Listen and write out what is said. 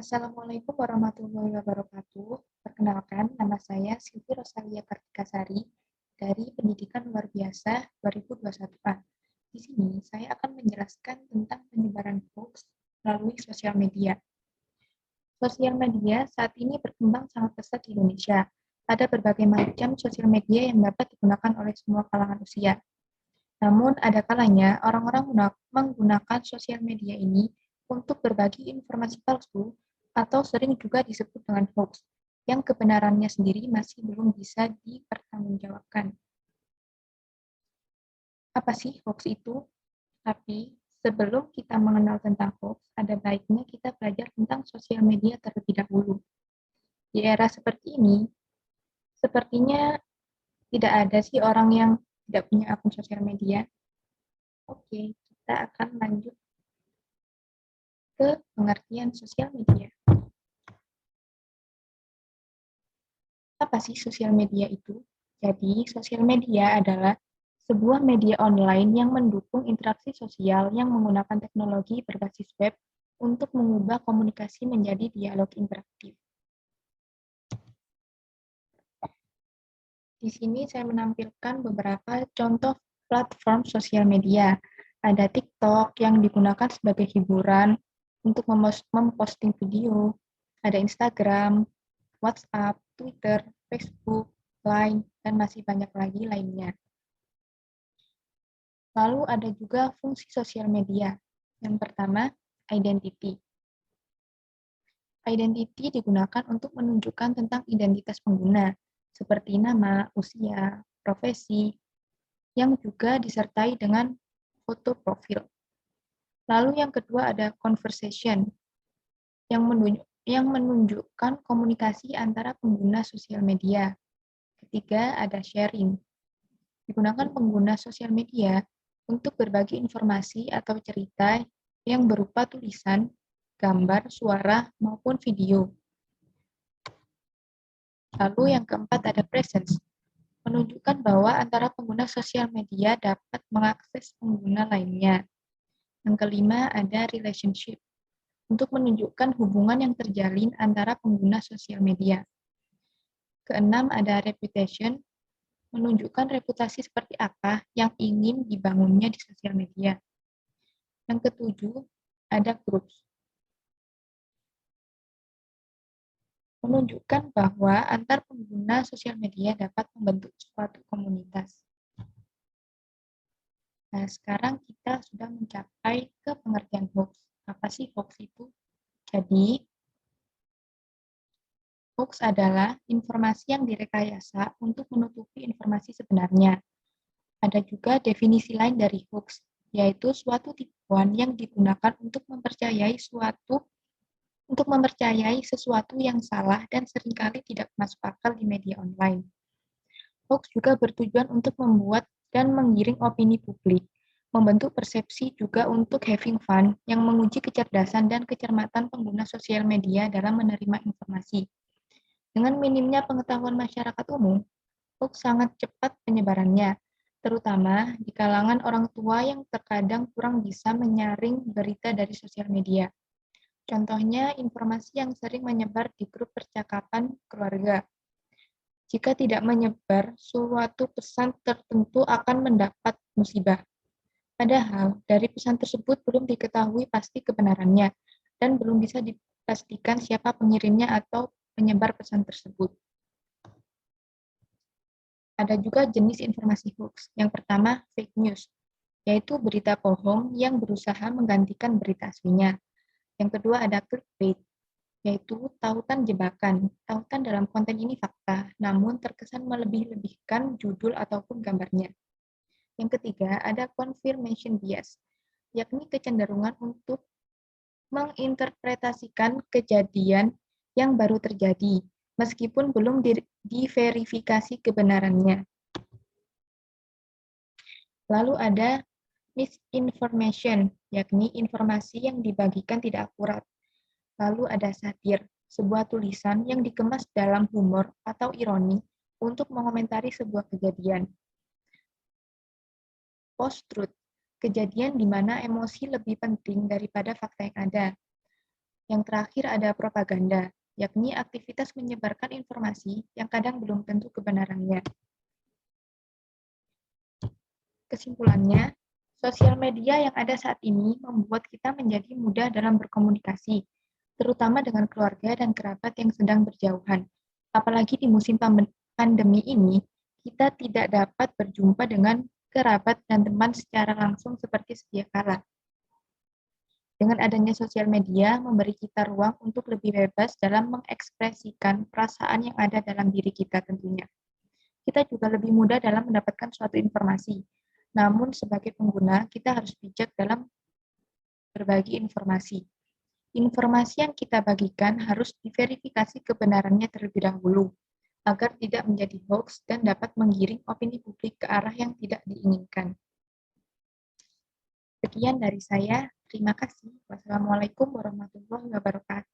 Assalamualaikum warahmatullahi wabarakatuh. Perkenalkan, nama saya Silvi Rosalia Kartikasari dari Pendidikan Luar Biasa 2021A. Di sini saya akan menjelaskan tentang penyebaran hoax melalui sosial media. Sosial media saat ini berkembang sangat pesat di Indonesia. Ada berbagai macam sosial media yang dapat digunakan oleh semua kalangan usia. Namun, ada kalanya orang-orang menggunakan sosial media ini untuk berbagi informasi palsu atau sering juga disebut dengan hoax, yang kebenarannya sendiri masih belum bisa dipertanggungjawabkan. Apa sih hoax itu? Tapi, sebelum kita mengenal tentang hoax, ada baiknya kita belajar tentang sosial media terlebih dahulu. Di era seperti ini, sepertinya tidak ada sih orang yang tidak punya akun sosial media. Oke, kita akan lanjut ke pengertian sosial media. Apa sih sosial media itu? Jadi, sosial media adalah sebuah media online yang mendukung interaksi sosial yang menggunakan teknologi berbasis web untuk mengubah komunikasi menjadi dialog interaktif. Di sini saya menampilkan beberapa contoh platform sosial media. Ada TikTok yang digunakan sebagai hiburan untuk memposting video. Ada Instagram, WhatsApp, Twitter, Facebook, Line, dan masih banyak lagi lainnya. Lalu ada juga fungsi sosial media. Yang pertama, identity. Identity digunakan untuk menunjukkan tentang identitas pengguna, seperti nama, usia, profesi, yang juga disertai dengan foto profil. Lalu yang kedua ada conversation, yang menunjukkan komunikasi antara pengguna sosial media. Ketiga ada sharing, digunakan pengguna sosial media untuk berbagi informasi atau cerita yang berupa tulisan, gambar, suara, maupun video. Lalu yang keempat ada presence, menunjukkan bahwa antara pengguna sosial media dapat mengakses pengguna lainnya. Yang kelima ada relationship, untuk menunjukkan hubungan yang terjalin antara pengguna sosial media. Keenam ada reputation, menunjukkan reputasi seperti apa yang ingin dibangunnya di sosial media. Yang ketujuh, ada groups. Menunjukkan bahwa antar pengguna sosial media dapat membentuk suatu komunitas. Nah, sekarang kita sudah mencapai ke pengertian hoax. Apa sih hoax itu? Jadi, hoax adalah informasi yang direkayasa untuk menutupi informasi sebenarnya. Ada juga definisi lain dari hoax, yaitu suatu tipuan yang digunakan untuk mempercayai sesuatu yang salah dan seringkali tidak masuk akal di media online. Hoax juga bertujuan untuk membuat dan menggiring opini publik, membentuk persepsi juga untuk having fun yang menguji kecerdasan dan kecermatan pengguna sosial media dalam menerima informasi. Dengan minimnya pengetahuan masyarakat umum, hoax sangat cepat penyebarannya, terutama di kalangan orang tua yang terkadang kurang bisa menyaring berita dari sosial media. Contohnya, informasi yang sering menyebar di grup percakapan keluarga. Jika tidak menyebar, suatu pesan tertentu akan mendapat musibah. Padahal, dari pesan tersebut belum diketahui pasti kebenarannya, dan belum bisa dipastikan siapa pengirimnya atau penyebar pesan tersebut. Ada juga jenis informasi hoax. Yang pertama, fake news, yaitu berita bohong yang berusaha menggantikan berita aslinya. Yang kedua ada clickbait, yaitu tautan jebakan. Tautan dalam konten ini fakta, namun terkesan melebih-lebihkan judul ataupun gambarnya. Yang ketiga ada confirmation bias, yakni kecenderungan untuk menginterpretasikan kejadian yang baru terjadi, meskipun belum diverifikasi kebenarannya. Lalu ada misinformation, yakni informasi yang dibagikan tidak akurat. Lalu ada satir, sebuah tulisan yang dikemas dalam humor atau ironi untuk mengomentari sebuah kejadian. Post-truth, kejadian di mana emosi lebih penting daripada fakta yang ada. Yang terakhir ada propaganda, yakni aktivitas menyebarkan informasi yang kadang belum tentu kebenarannya. Kesimpulannya, sosial media yang ada saat ini membuat kita menjadi mudah dalam berkomunikasi, terutama dengan keluarga dan kerabat yang sedang berjauhan. Apalagi di musim pandemi ini, kita tidak dapat berjumpa dengan kerabat dan teman secara langsung seperti sedia kala. Dengan adanya sosial media, memberi kita ruang untuk lebih bebas dalam mengekspresikan perasaan yang ada dalam diri kita tentunya. Kita juga lebih mudah dalam mendapatkan suatu informasi. Namun sebagai pengguna, kita harus bijak dalam berbagi informasi. Informasi yang kita bagikan harus diverifikasi kebenarannya terlebih dahulu, agar tidak menjadi hoax dan dapat menggiring opini publik ke arah yang tidak diinginkan. Sekian dari saya. Terima kasih. Wassalamualaikum warahmatullahi wabarakatuh.